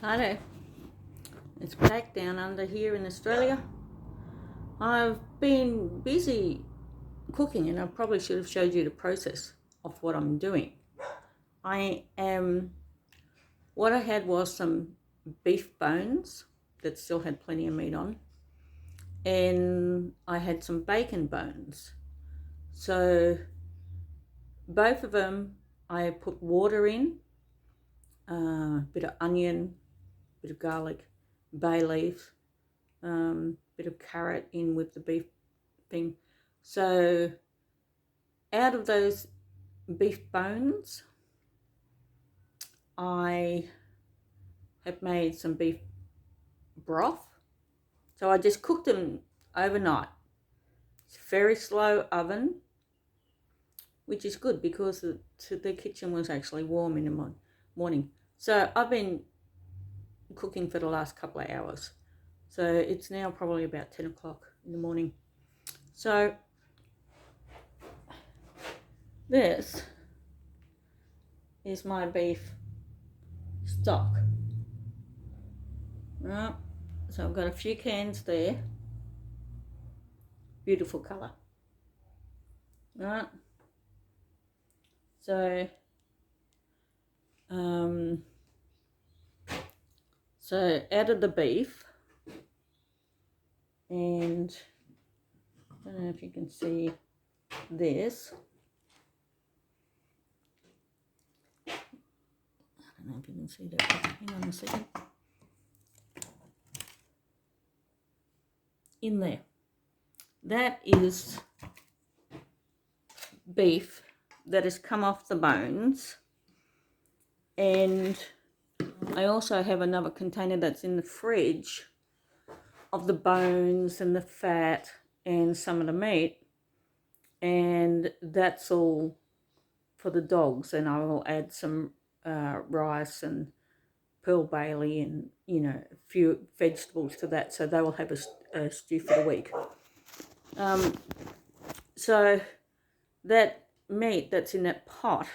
Hi there. It's Black down under here in Australia. I've been busy cooking and I probably should have showed you the process of what I'm doing. What I had was some beef bones that still had plenty of meat on, and I had some bacon bones. So both of them I put water in, a bit of onion, bit of garlic, bay leaf, bit of carrot in with the beef thing. So out of those beef bones, I have made some beef broth. So I just cooked them overnight. It's a very slow oven, which is good because the kitchen was actually warm in the morning. So I've been cooking for the last couple of hours. So it's now probably about 10 o'clock in the morning. So this is my beef stock. Right, so I've got a few cans there. Beautiful colour. Right, so added the beef, and I don't know if you can see this. I don't know if you can see that. Hang on a second. In there. That is beef that has come off the bones, and I also have another container that's in the fridge of the bones and the fat and some of the meat, and that's all for the dogs. And I will add some rice and pearl Bailey and a few vegetables to that, so they will have a stew for the week. So that meat that's in that pot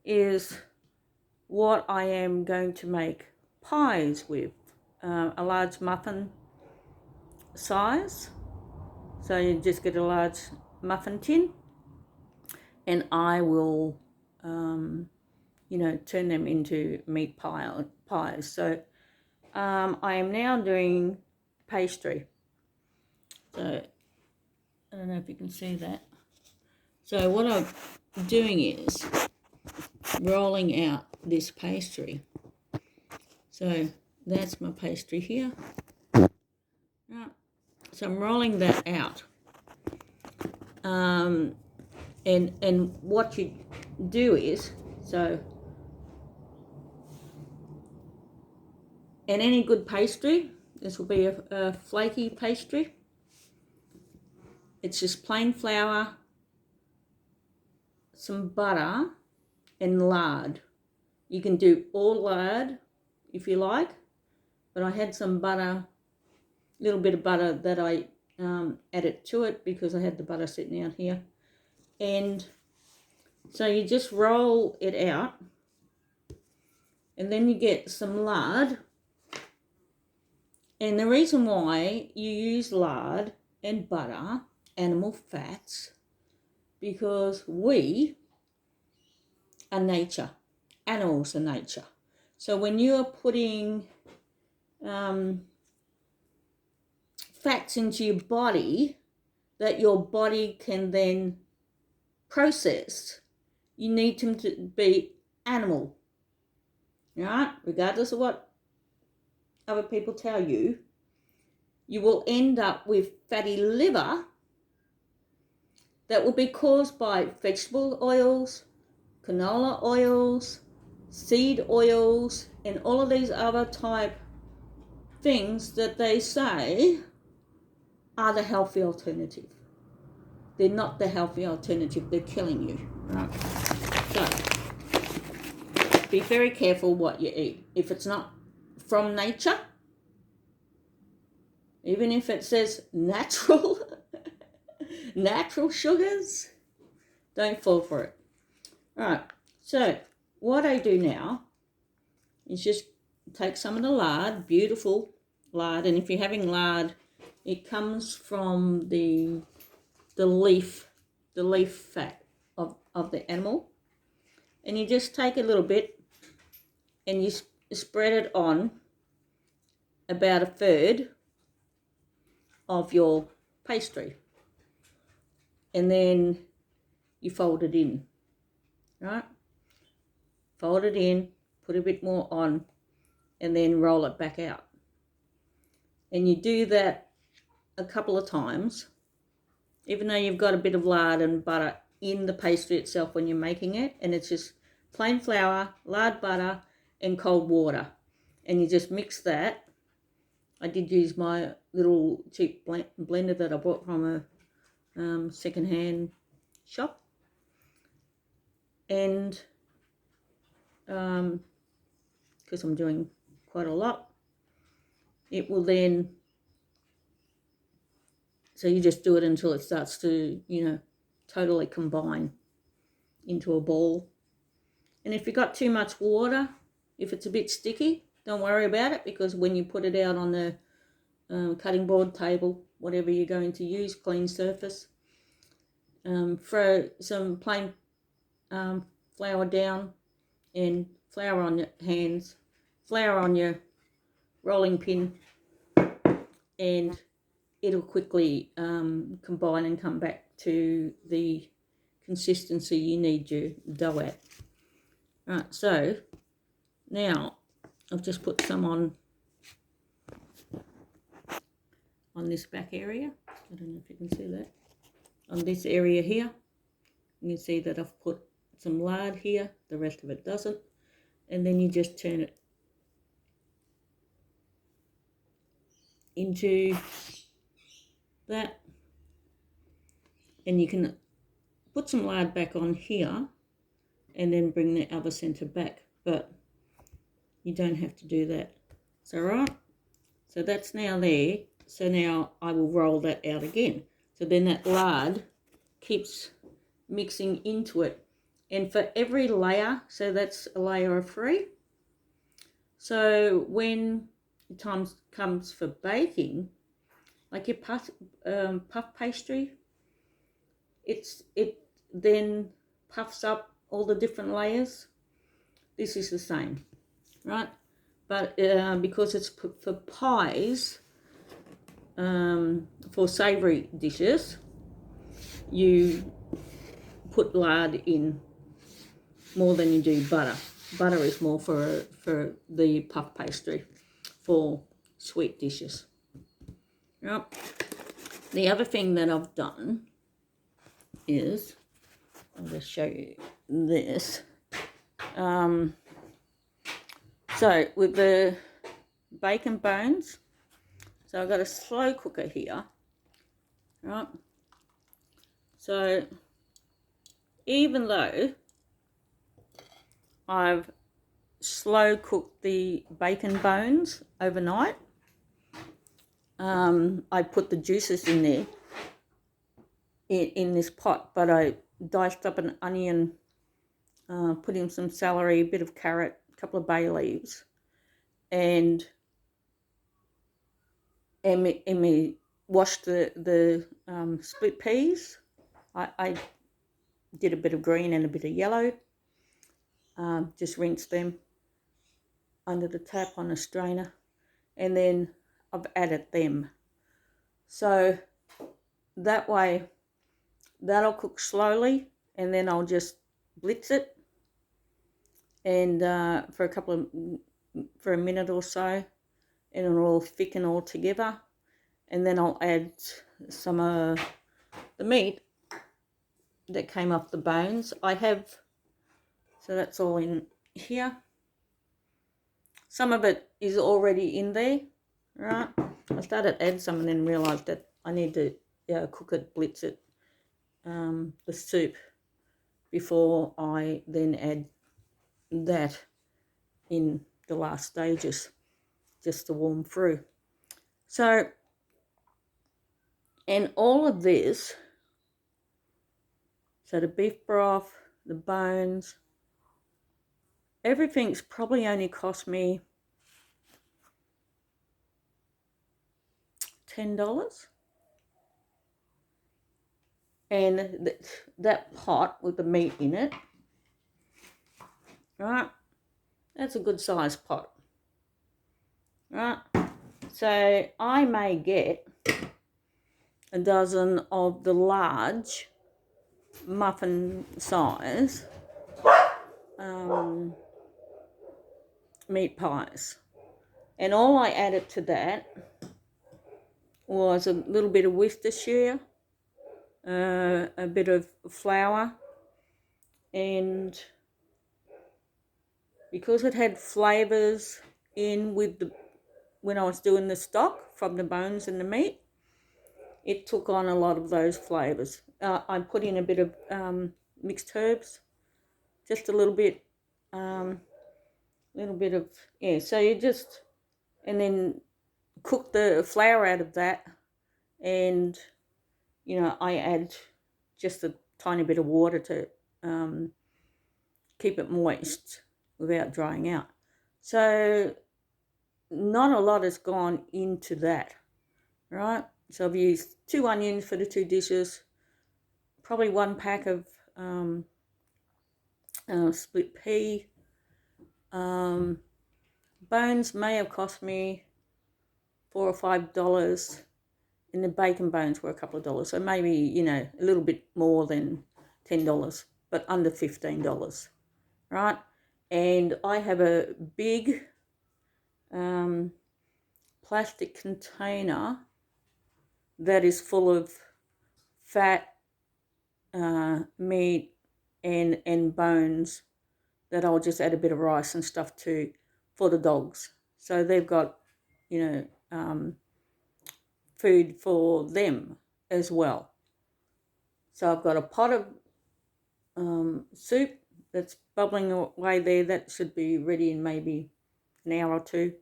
is what I am going to make pies with, a large muffin size. So you just get a large muffin tin, and I will turn them into meat pies. So I am now doing pastry. So I don't know if you can see that. So what I'm doing is rolling out this pastry. So that's my pastry here. Right. So I'm rolling that out. And what you do is, and any good pastry, this will be a flaky pastry. It's just plain flour, some butter, and lard. You can do all lard if you like, but I had some butter, a little bit of butter that I added to it because I had the butter sitting out here. And so you just roll it out, and then you get some lard. And the reason why you use lard and butter, animal fats, because we are nature. Animals are nature. So when you are putting fats into your body that your body can then process, you need them to be animal, right? Regardless of what other people tell you, you will end up with fatty liver that will be caused by vegetable oils, canola oils, seed oils, and all of these other type things that they say are the healthy alternative. They're not the healthy alternative, they're killing you. Right? So, be very careful what you eat. If it's not from nature, even if it says natural, natural sugars, don't fall for it. All right, so what I do now is just take some of the lard, beautiful lard, and if you're having lard, it comes from the leaf fat of the animal, and you just take a little bit and you spread it on about a third of your pastry, and then you fold it in, right? Fold it in, put a bit more on, and then roll it back out. And you do that a couple of times, even though you've got a bit of lard and butter in the pastry itself when you're making it, and it's just plain flour, lard, butter, and cold water. And you just mix that. I did use my little cheap blender that I bought from a second-hand shop. And because I'm doing quite a lot, it will then, so you just do it until it starts to, totally combine into a ball. And if you've got too much water, if it's a bit sticky, don't worry about it, because when you put it out on the cutting board table, whatever you're going to use, clean surface, throw some plain flour down and flour on your hands, flour on your rolling pin, and it'll quickly combine and come back to the consistency you need your dough at. Right, so now I've just put some on this back area. I don't know if you can see that. On this area here, you can see that I've put some lard here, the rest of it doesn't. And then you just turn it into that. And you can put some lard back on here and then bring the other centre back, but you don't have to do that. Is that right? So that's now there. So now I will roll that out again. So then that lard keeps mixing into it. And for every layer, so that's a layer of 3. So when the time comes for baking, like your puff pastry, it then puffs up all the different layers. This is the same, right? But because it's for pies, for savoury dishes, you put lard in more than you do butter. Butter is more for the puff pastry, for sweet dishes. Yep. The other thing that I've done is, I'll just show you this. So with the bacon bones, so I've got a slow cooker here, right? So even though I've slow cooked the bacon bones overnight, I put the juices in there in this pot, but I diced up an onion, put in some celery, a bit of carrot, a couple of bay leaves, and we washed the split peas. I did a bit of green and a bit of yellow. Just rinsed them under the tap on a strainer, and then I've added them. So that way that'll cook slowly, and then I'll just blitz it and for a minute or so, and it'll all thicken all together. And then I'll add some of the meat that came off the bones. So that's all in here. Some of it is already in there, right? I started to add some and then realised that I need to cook it, blitz it, the soup, before I then add that in the last stages, just to warm through. So, and all of this, so the beef broth, the bones, everything's probably only cost me $10. And that pot with the meat in it, right, that's a good size pot, right? So I may get a dozen of the large muffin size meat pies. And all I added to that was a little bit of Worcestershire, a bit of flour, and because it had flavours in with when I was doing the stock from the bones and the meat, it took on a lot of those flavours. I put in a bit of mixed herbs, just a little bit of, yeah, so you just, and then cook the flour out of that, and, you know, I add just a tiny bit of water to keep it moist without drying out. So not a lot has gone into that, right? So I've used 2 onions for the 2 dishes, probably 1 pack of split pea. Bones may have cost me $4 or $5, and the bacon bones were a couple of dollars. So maybe, you know, a little bit more than $10, but under $15, right? And I have a big plastic container that is full of fat, meat, and bones that I'll just add a bit of rice and stuff to for the dogs. So they've got, you know, food for them as well. So I've got a pot of soup that's bubbling away there. That should be ready in maybe an hour or 2.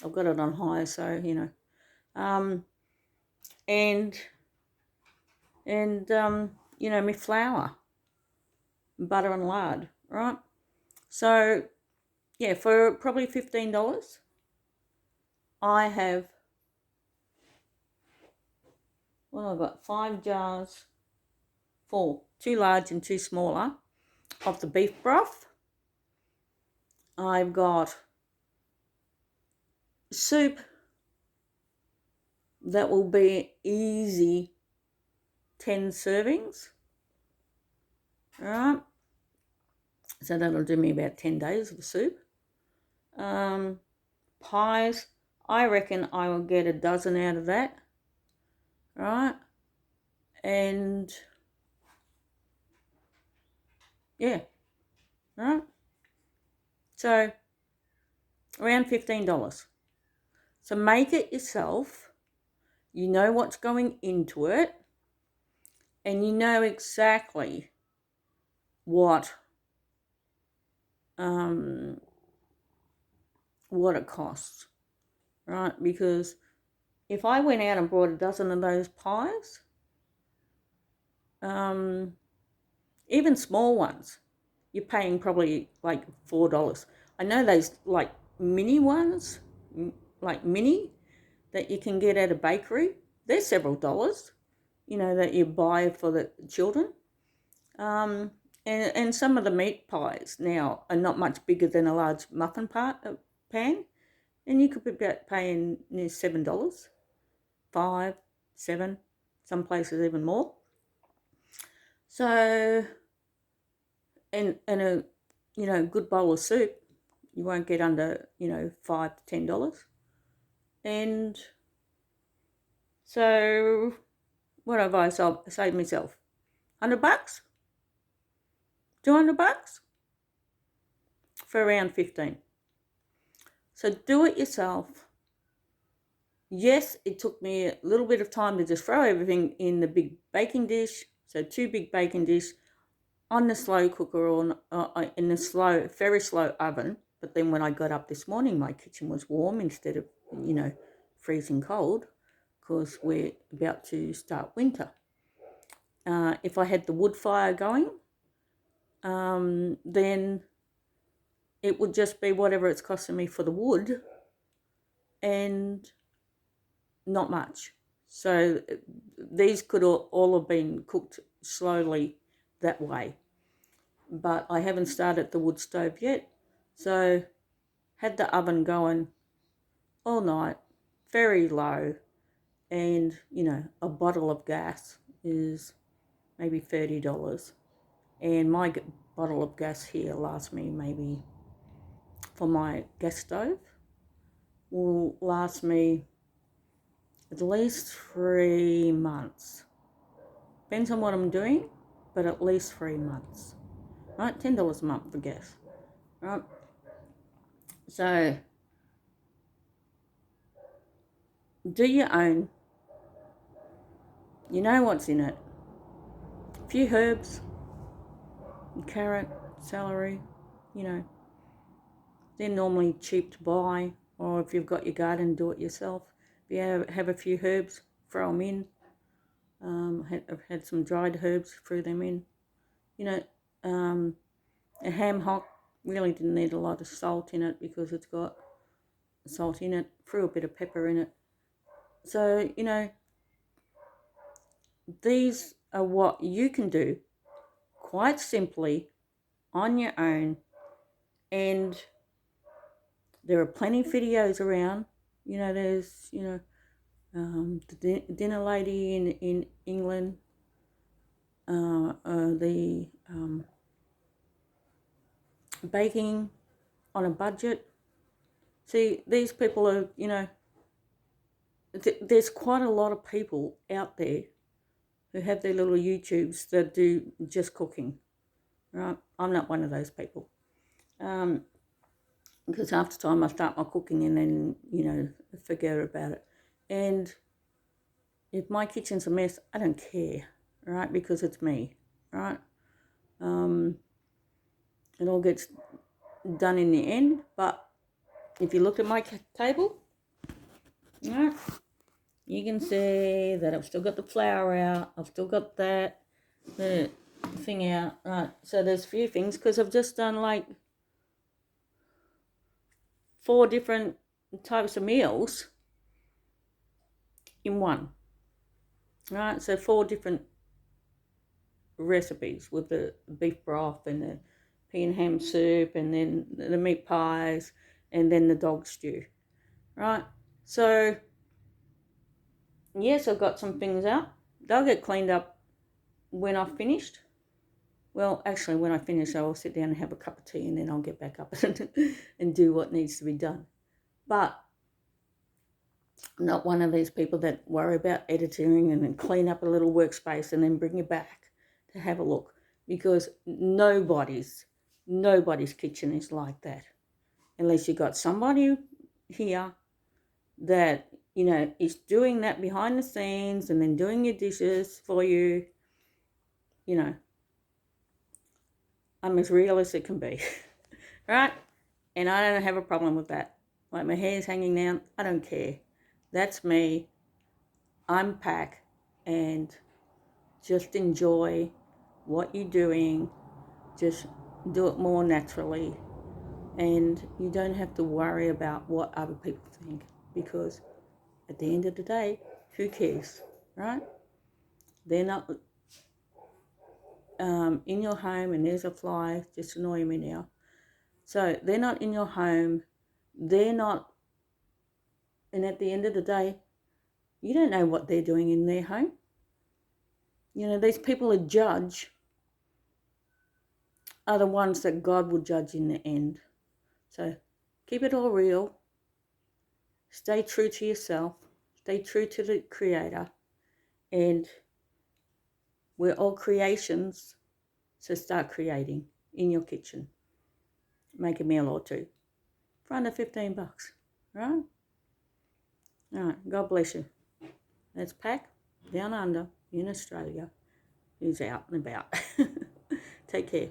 I've got it on high, so, you know. And you know, my flour, butter and lard, right? So, yeah, for probably $15, I have, well, I've got 5 jars, 4, 2 large and 2 smaller, of the beef broth. I've got soup that will be easy 10 servings, right? So that'll do me about 10 days of soup. Pies, I reckon I will get a dozen out of that, right? And yeah, right? So around $15. So make it yourself. You know what's going into it, and you know exactly what it costs, right? Because if I went out and bought a dozen of those pies, even small ones, you're paying probably like $4. I know those like mini ones, like mini, that you can get at a bakery, they're several dollars, you know, that you buy for the children. And some of the meat pies now are not much bigger than a large muffin pan, and you could be paying near $7, 5, 7, some places even more. So, and a, you know, good bowl of soup, you won't get under, you know, $5 to $10. And so, what have I saved myself? $100, $200 for around 15. So do it yourself. Yes, it took me a little bit of time to just throw everything in the big baking dish. So 2 big baking dishes on the slow cooker or in the very slow oven. But then when I got up this morning, my kitchen was warm instead of, you know, freezing cold, because we're about to start winter. If I had the wood fire going, then it would just be whatever it's costing me for the wood, and not much. So these could all have been cooked slowly that way. But I haven't started the wood stove yet. So had the oven going all night, very low, and a bottle of gas is maybe $30, and my bottle of gas here lasts me maybe, for my gas stove, will last me at least 3 months. Depends on what I'm doing, but at least 3 months. Right, $10 a month for gas. Right, so do your own. You know what's in it. A few herbs, carrot, celery, they're normally cheap to buy, or if you've got your garden, do it yourself. If you have a few herbs, throw them in. I've had some dried herbs, threw them in. A ham hock really didn't need a lot of salt in it because it's got salt in it. Threw a bit of pepper in it. So, these are what you can do quite simply on your own, and there are plenty of videos around. There's the dinner lady in England, the baking on a budget. See, these people are, there's quite a lot of people out there who have their little YouTubes that do just cooking, right? I'm not one of those people. Because half the time I start my cooking and then, forget about it. And if my kitchen's a mess, I don't care, right? Because it's me, right? It all gets done in the end. But if you look at my table, right, you can see that I've still got the flour out. I've still got the thing out, right? So there's a few things because I've just done like 4 different types of meals in one, right? So 4 different recipes with the beef broth and the pea and ham soup and then the meat pies and then the dog stew, right? So yes, I've got some things out. They'll get cleaned up when I've finished. Well, actually, when I finish, I'll sit down and have a cup of tea and then I'll get back up and do what needs to be done. But I'm not one of these people that worry about editing and then clean up a little workspace and then bring it back to have a look, because nobody's kitchen is like that, unless you've got somebody here that is doing that behind the scenes and then doing your dishes for you. I'm as real as it can be, right? And I don't have a problem with that. Like my hair's hanging down, I don't care. That's me. I'm Pack, and just enjoy what you're doing. Just do it more naturally, and you don't have to worry about what other people think, because at the end of the day, who cares, right? They're not in your home, and there's a fly just annoying me now. So they're not in your home, they're not, and at the end of the day, you don't know what they're doing in their home. These people who judge are the ones that God will judge in the end. So keep it all real. Stay true to yourself. Stay true to the Creator. And we're all creations, so start creating in your kitchen. Make a meal or two for under $15, right? All right, God bless you. That's Pack down under in Australia, who's out and about. Take care.